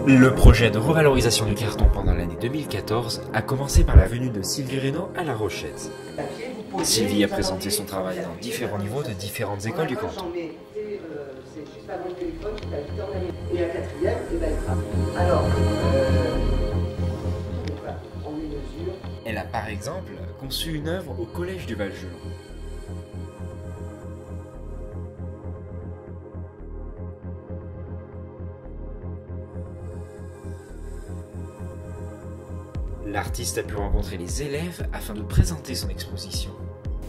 Le projet de revalorisation du carton pendant l'année 2014 a commencé par la venue de Sylvie Reynaud à La Rochette. Sylvie a présenté son travail dans différents niveaux de différentes écoles du canton. Elle a par exemple conçu une œuvre au collège du Val-Gelon. L'artiste a pu rencontrer les élèves afin de présenter son exposition.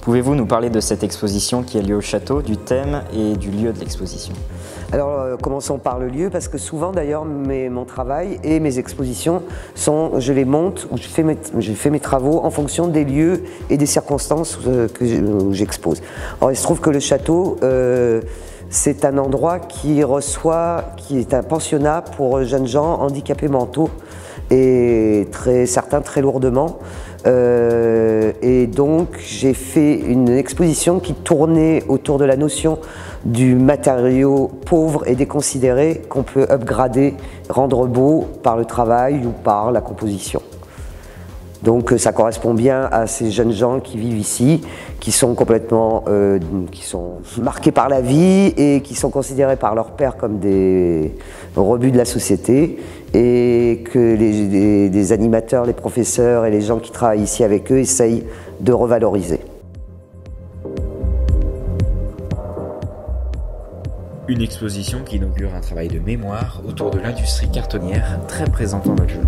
Pouvez-vous nous parler de cette exposition qui a lieu au château, du thème et du lieu de l'exposition? Alors commençons par le lieu, parce que souvent d'ailleurs mon travail et mes expositions je les monte ou je fais mes travaux en fonction des lieux et des circonstances où j'expose. Alors il se trouve que le château c'est un endroit qui est un pensionnat pour jeunes gens handicapés mentaux et certains très lourdement. Et donc j'ai fait une exposition qui tournait autour de la notion du matériau pauvre et déconsidéré qu'on peut upgrader, rendre beau par le travail ou par la composition. Donc ça correspond bien à ces jeunes gens qui vivent ici, qui sont complètement qui sont marqués par la vie et qui sont considérés par leur père comme des rebuts de la société, et que les animateurs, les professeurs et les gens qui travaillent ici avec eux essayent de revaloriser. Une exposition qui inaugure un travail de mémoire autour de l'industrie cartonnière très présente en Val-Gelon.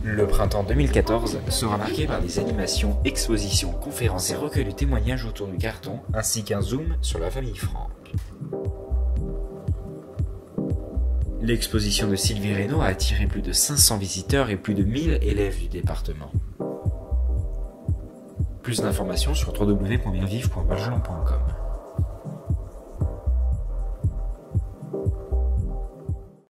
Le printemps 2014 sera marqué par des animations, expositions, conférences et recueils de témoignages autour du carton, ainsi qu'un zoom sur la famille Franck. L'exposition de Sylvie Reynaud a attiré plus de 500 visiteurs et plus de 1000 élèves du département. Plus d'informations sur www.bienvivre.valgelon.com.